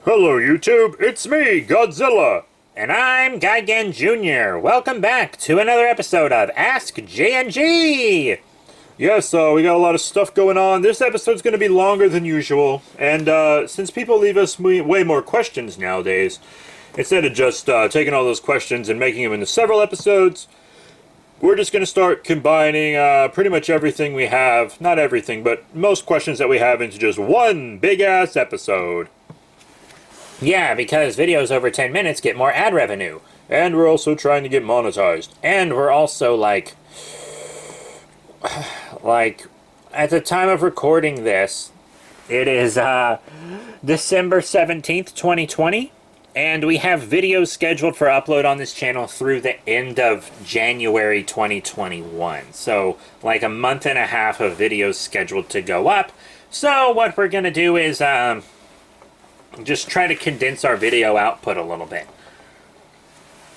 Hello YouTube, it's me, Godzilla! And I'm Gigan Jr. Welcome back to another episode of Ask G&G! Yes, we got a lot of stuff going on. This episode's going to be longer than usual, and since people leave us way more questions nowadays, instead of just taking all those questions and making them into several episodes, we're just going to start combining pretty much everything we have, not everything, but most questions that we have into just one big-ass episode. Yeah, because videos over 10 minutes get more ad revenue. And we're also trying to get monetized. And we're also, like, at the time of recording this, it is December 17th, 2020, and we have videos scheduled for upload on this channel through the end of January 2021. So, like a month and a half of videos scheduled to go up. So, what we're going to do is, just try to condense our video output a little bit.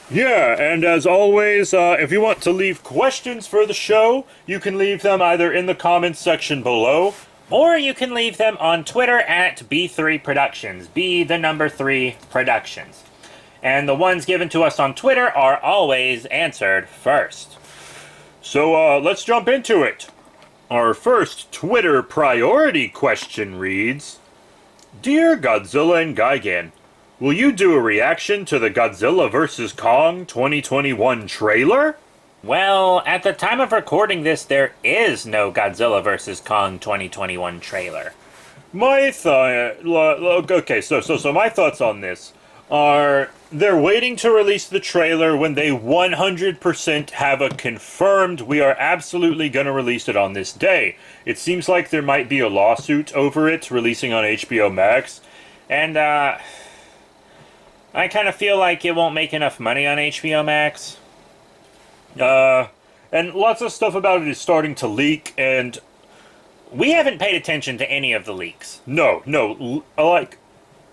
Yeah, and as always, if you want to leave questions for the show, you can leave them either in the comments section below, or you can leave them on Twitter at B3 Productions, B the number 3 Productions. And the ones given to us on Twitter are always answered first. So, let's jump into it. Our first Twitter priority question reads, Dear Godzilla and Gigan, will you do a reaction to the Godzilla vs. Kong 2021 trailer? Well, at the time of recording this, there is no Godzilla vs. Kong 2021 trailer. My my thoughts on this are they're waiting to release the trailer when they 100% have a confirmed we are absolutely going to release it on this day. It seems like there might be a lawsuit over it releasing on HBO Max, and I kind of feel like it won't make enough money on HBO Max. And lots of stuff about it is starting to leak, and we haven't paid attention to any of the leaks. No,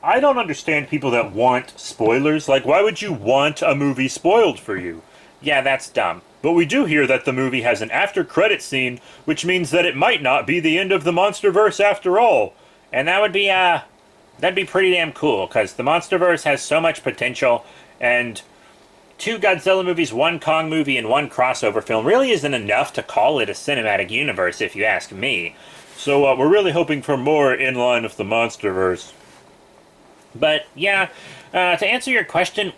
I don't understand people that want spoilers. Like, why would you want a movie spoiled for you? Yeah, that's dumb. But we do hear that the movie has an after-credit scene, which means that it might not be the end of the MonsterVerse after all. And that would be, that'd be pretty damn cool, because the MonsterVerse has so much potential, and 2 Godzilla movies, 1 Kong movie, and 1 crossover film really isn't enough to call it a cinematic universe, if you ask me. So, we're really hoping for more in line with the MonsterVerse. But, yeah, to answer your question,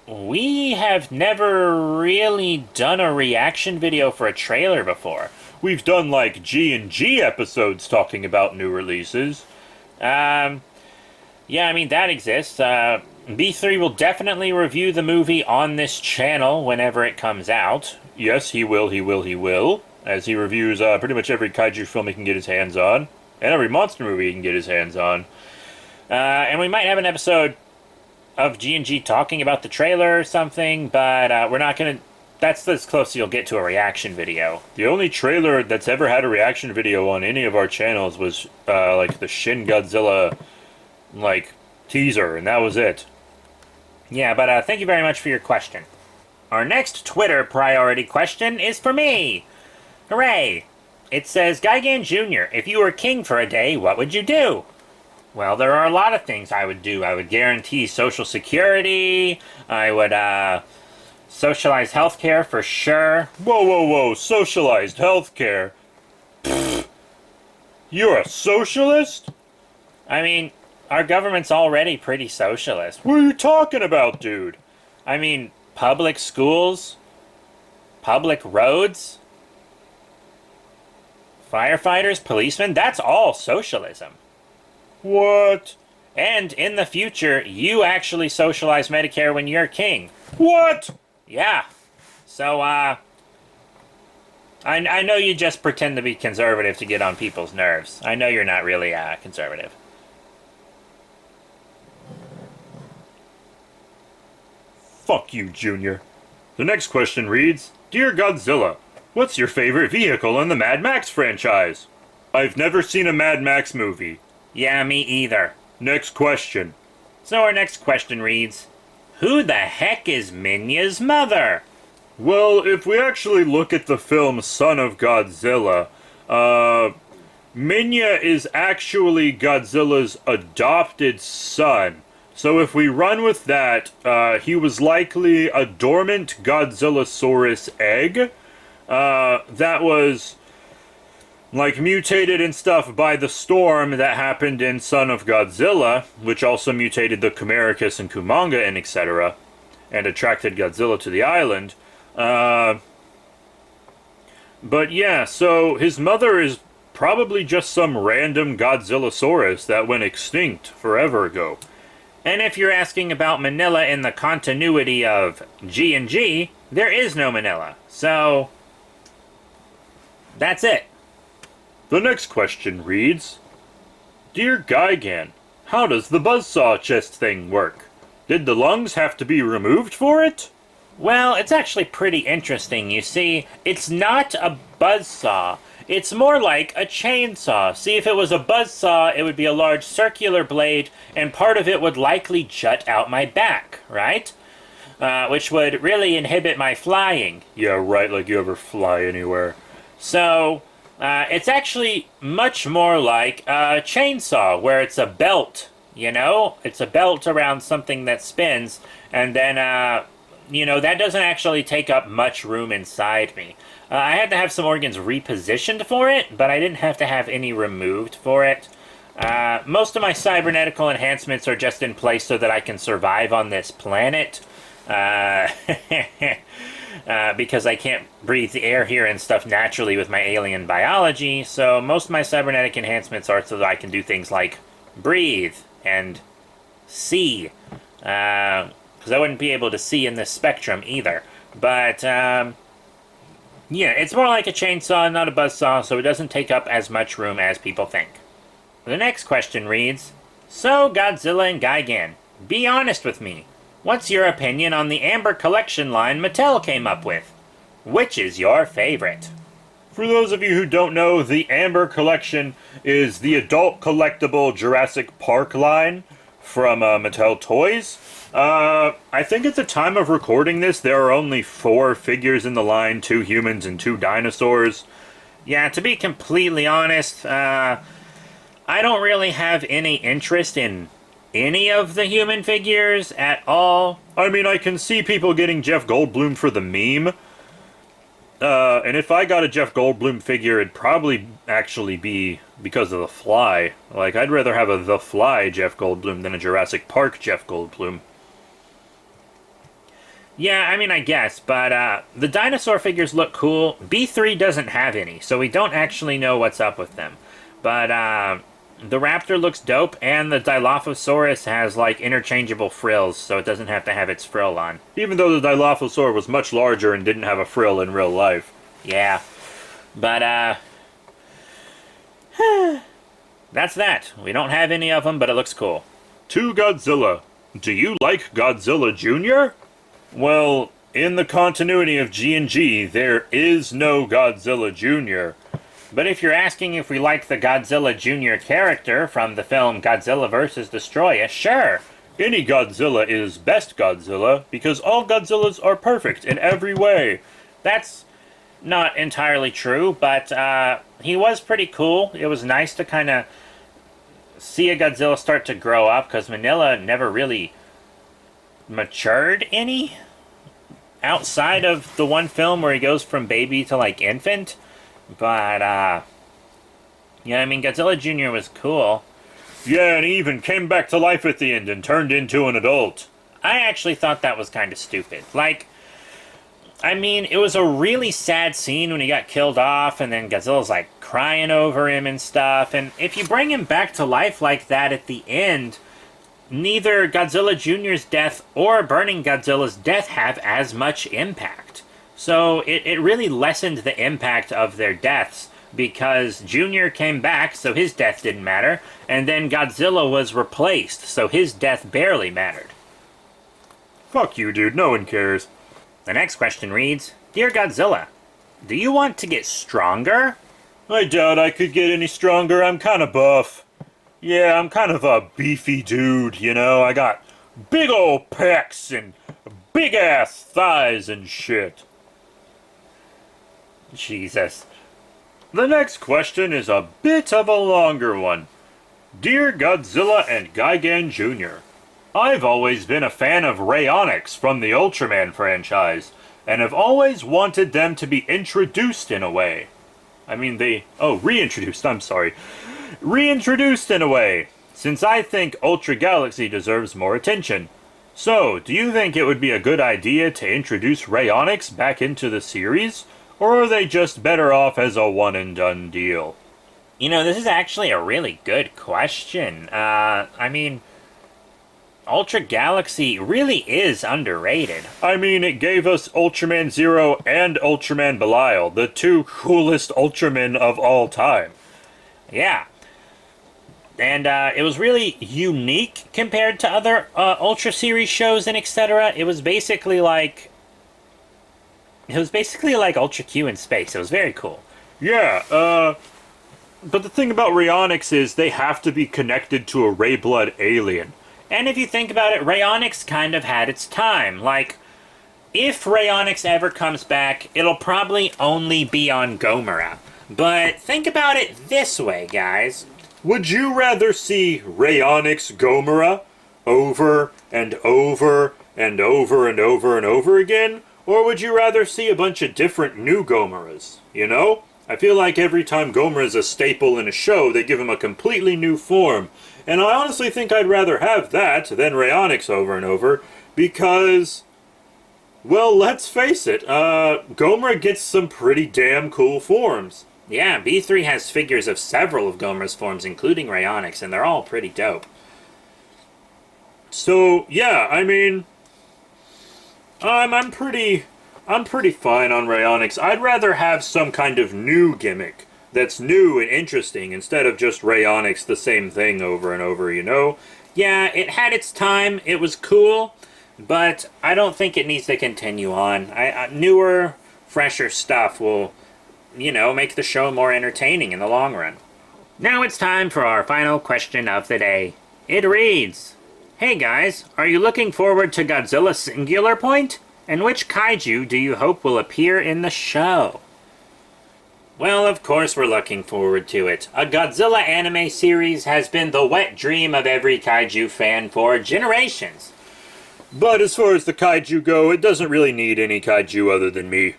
we have never really done a reaction video for a trailer before. We've done, like, G&G episodes talking about new releases. Yeah, I mean, that exists. B3 will definitely review the movie on this channel whenever it comes out. Yes, he will. As he reviews pretty much every kaiju film he can get his hands on. And every monster movie he can get his hands on. And we might have an episode of G&G talking about the trailer or something, but we're not going to... That's as close as you'll get to a reaction video. The only trailer that's ever had a reaction video on any of our channels was, like, the Shin Godzilla, like, teaser, and that was it. Yeah, but thank you very much for your question. Our next Twitter priority question is for me. Hooray! It says, Gigan Jr., if you were king for a day, what would you do? Well, there are a lot of things I would do. I would guarantee Social Security. I would, socialize healthcare for sure. Whoa, socialized healthcare? You're a socialist? I mean, our government's already pretty socialist. What are you talking about, dude? I mean, public schools, public roads, firefighters, policemen, that's all socialism. What? And in the future, you actually socialize Medicare when you're king. What? Yeah. So, I know you just pretend to be conservative to get on people's nerves. I know you're not really, conservative. Fuck you, Junior. The next question reads, Dear Godzilla, what's your favorite vehicle in the Mad Max franchise? I've never seen a Mad Max movie. Yeah, me either. Next question. So our next question reads, Who the heck is Minya's mother? Well, if we actually look at the film Son of Godzilla, Minya is actually Godzilla's adopted son. So if we run with that, he was likely a dormant Godzillasaurus egg that was like mutated and stuff by the storm that happened in Son of Godzilla, which also mutated the Chimericus and Kumanga and etc., and attracted Godzilla to the island. But yeah, so his mother is probably just some random Godzillasaurus that went extinct forever ago. And if you're asking about Manila in the continuity of G&G, there is no Manila. So, that's it. The next question reads, Dear Gigan, how does the buzzsaw chest thing work? Did the lungs have to be removed for it? Well, it's actually pretty interesting. You see, it's not a buzzsaw. It's more like a chainsaw. See, if it was a buzzsaw, it would be a large circular blade, and part of it would likely jut out my back, right? Which would really inhibit my flying. Yeah, right, like you ever fly anywhere. So, it's actually much more like a chainsaw, where it's a belt, you know? It's a belt around something that spins, and then, you know, that doesn't actually take up much room inside me. I had to have some organs repositioned for it, but I didn't have to have any removed for it. Most of my cybernetical enhancements are just in place so that I can survive on this planet. Because I can't breathe the air here and stuff naturally with my alien biology, so most of my cybernetic enhancements are so that I can do things like breathe and see. Because I wouldn't be able to see in this spectrum either. But, yeah, it's more like a chainsaw, not a buzzsaw, so it doesn't take up as much room as people think. The next question reads, So, Godzilla and Gigan, be honest with me. What's your opinion on the Amber Collection line Mattel came up with? Which is your favorite? For those of you who don't know, the Amber Collection is the adult collectible Jurassic Park line from Mattel Toys. I think at the time of recording this, there are only 4 figures in the line, 2 humans and 2 dinosaurs. Yeah, to be completely honest, I don't really have any interest in any of the human figures at all. I mean, I can see people getting Jeff Goldblum for the meme. And if I got a Jeff Goldblum figure, it'd probably actually be because of The Fly. Like, I'd rather have a The Fly Jeff Goldblum than a Jurassic Park Jeff Goldblum. Yeah, I mean, I guess, but the dinosaur figures look cool. B3 doesn't have any, so we don't actually know what's up with them. But the raptor looks dope, and the Dilophosaurus has, like, interchangeable frills, so it doesn't have to have its frill on. Even though the Dilophosaur was much larger and didn't have a frill in real life. Yeah, but that's that. We don't have any of them, but it looks cool. To Godzilla. Do you like Godzilla Jr.? Well, in the continuity of G&G, there is no Godzilla Jr. But if you're asking if we like the Godzilla Jr. character from the film Godzilla vs. Destroya, sure. Any Godzilla is best Godzilla, because all Godzillas are perfect in every way. That's not entirely true, but he was pretty cool. It was nice to kind of see a Godzilla start to grow up, because Manila never really matured any outside of the one film where he goes from baby to, like, infant. But, yeah, I mean, Godzilla Jr. was cool. Yeah, and he even came back to life at the end and turned into an adult. I actually thought that was kind of stupid. Like, I mean, it was a really sad scene when he got killed off, and then Godzilla's, like, crying over him and stuff. And if you bring him back to life like that at the end, neither Godzilla Jr.'s death or Burning Godzilla's death have as much impact. So it really lessened the impact of their deaths, because Jr. came back, so his death didn't matter, and then Godzilla was replaced, so his death barely mattered. Fuck you, dude. No one cares. The next question reads, Dear Godzilla, do you want to get stronger? I doubt I could get any stronger. I'm kind of buff. Yeah, I'm kind of a beefy dude, you know? I got big ol' pecs and big-ass thighs and shit. Jesus. The next question is a bit of a longer one. Dear Godzilla and Gigan Jr., I've always been a fan of Rayonics from the Ultraman franchise, and have always wanted them to be introduced in a way. Reintroduced, I'm sorry. Reintroduced in a way, since I think Ultra Galaxy deserves more attention. So, do you think it would be a good idea to introduce Rayonics back into the series? Or are they just better off as a one-and-done deal? You know, this is actually a really good question. Ultra Galaxy really is underrated. I mean, it gave us Ultraman Zero and Ultraman Belial, the two coolest Ultramen of all time. Yeah. And it was really unique compared to other Ultra Series shows and etc. It was basically like Ultra Q in space. It was very cool. Yeah, but the thing about Rayonics is they have to be connected to a Rayblood alien. And if you think about it, Rayonics kind of had its time. Like, if Rayonics ever comes back, it'll probably only be on Gomera. But think about it this way, guys. Would you rather see Rayonics Gomera over and over and over and over and over again? Or would you rather see a bunch of different new Gomeras, you know? I feel like every time Gomera is a staple in a show, they give him a completely new form. And I honestly think I'd rather have that than Rayonics over and over, because, well, let's face it, Gomera gets some pretty damn cool forms. Yeah, B3 has figures of several of Gomera's forms, including Rayonics, and they're all pretty dope. So, yeah, I mean, I'm pretty fine on Rayonics. I'd rather have some kind of new gimmick that's new and interesting instead of just Rayonics the same thing over and over, you know? Yeah, it had its time, it was cool, but I don't think it needs to continue on. Newer, fresher stuff will, you know, make the show more entertaining in the long run. Now it's time for our final question of the day. It reads, "Hey guys, are you looking forward to Godzilla Singular Point? And which kaiju do you hope will appear in the show?" Well, of course we're looking forward to it. A Godzilla anime series has been the wet dream of every kaiju fan for generations. But as far as the kaiju go, it doesn't really need any kaiju other than me.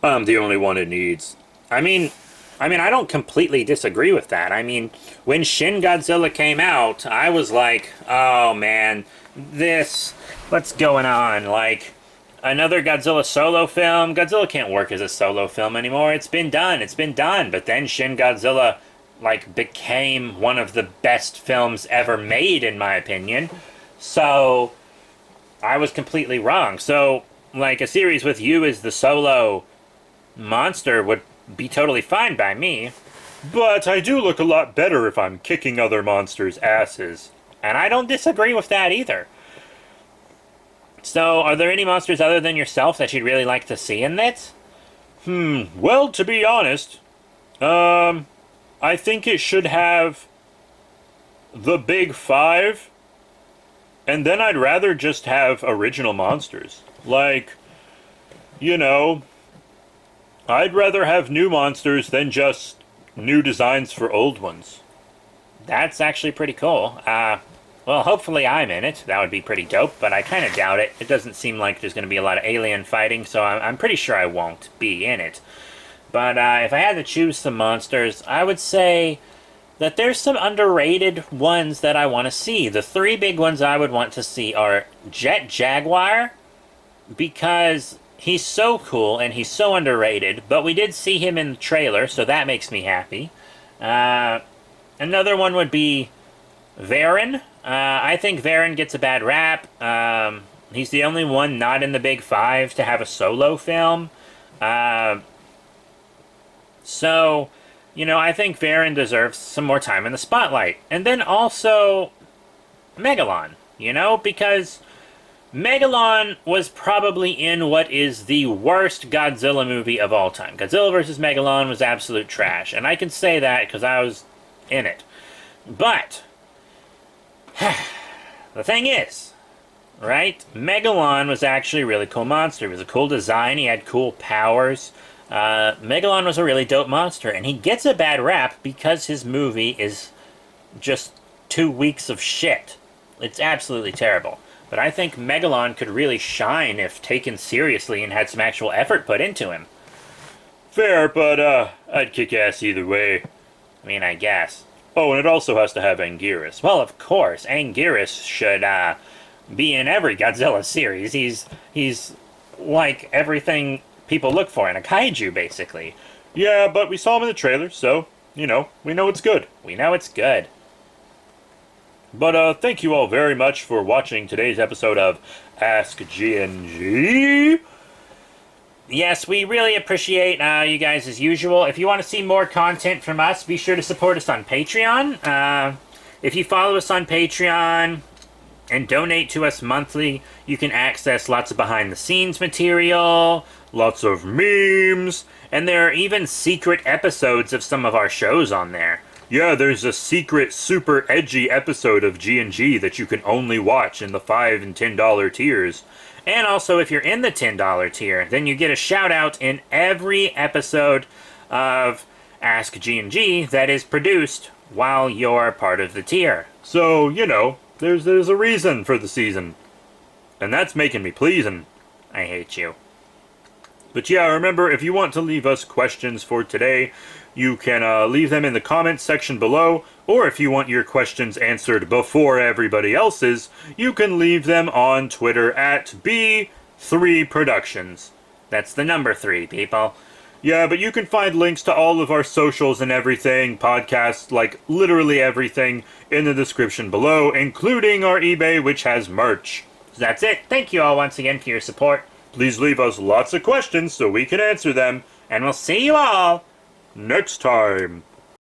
I'm the only one it needs. I mean, I don't completely disagree with that. I mean, when Shin Godzilla came out, I was like, oh man, what's going on? Like, another Godzilla solo film? Godzilla can't work as a solo film anymore. It's been done. But then Shin Godzilla, like, became one of the best films ever made, in my opinion. So, I was completely wrong. So, like, a series with you as the solo monster would be totally fine by me. But I do look a lot better if I'm kicking other monsters' asses. And I don't disagree with that either. So, are there any monsters other than yourself that you'd really like to see in this? Well, to be honest, I think it should have the big five, and then I'd rather just have original monsters. Like, you know, I'd rather have new monsters than just new designs for old ones. That's actually pretty cool. Well, hopefully I'm in it. That would be pretty dope, but I kind of doubt it. It doesn't seem like there's going to be a lot of alien fighting, so I'm pretty sure I won't be in it. But if I had to choose some monsters, I would say that there's some underrated ones that I want to see. The three big ones I would want to see are Jet Jaguar, because he's so cool and he's so underrated, but we did see him in the trailer, so that makes me happy. Another one would be Varan. I think Varan gets a bad rap. He's the only one not in the Big Five to have a solo film. So, you know, I think Varan deserves some more time in the spotlight. And then also Megalon, you know, because Megalon was probably in what is the worst Godzilla movie of all time. Godzilla vs. Megalon was absolute trash, and I can say that because I was in it. But the thing is, right, Megalon was actually a really cool monster. It was a cool design. He had cool powers. Megalon was a really dope monster, and he gets a bad rap because his movie is just 2 weeks of shit. It's absolutely terrible. But I think Megalon could really shine if taken seriously and had some actual effort put into him. Fair, but I'd kick ass either way. I mean, I guess. Oh, and it also has to have Anguirus. Well, of course, Anguirus should be in every Godzilla series. He's like everything people look for in a kaiju, basically. Yeah, but we saw him in the trailer, so, we know it's good. We know it's good. But thank you all very much for watching today's episode of Ask G&G. Yes, we really appreciate you guys as usual. If you want to see more content from us, be sure to support us on Patreon. If you follow us on Patreon and donate to us monthly, you can access lots of behind-the-scenes material, Lots of memes. and there are even secret episodes of some of our shows on there. Yeah, there's a secret, super edgy episode of G&G that you can only watch in the $5 and $10 tiers. And also, if you're in the $10 tier, then you get a shout-out in every episode of Ask G&G that is produced while you're part of the tier. So, there's a reason for the season. And that's making me pleasing. I hate you. But yeah, remember, if you want to leave us questions for today, you can leave them in the comments section below, or if you want your questions answered before everybody else's, you can leave them on Twitter at B3Productions. That's the number 3, people. Yeah, but you can find links to all of our socials and everything, podcasts, like literally everything, in the description below, including our eBay, which has merch. So that's it. Thank you all once again for your support. Please leave us lots of questions so we can answer them. And we'll see you all Next time.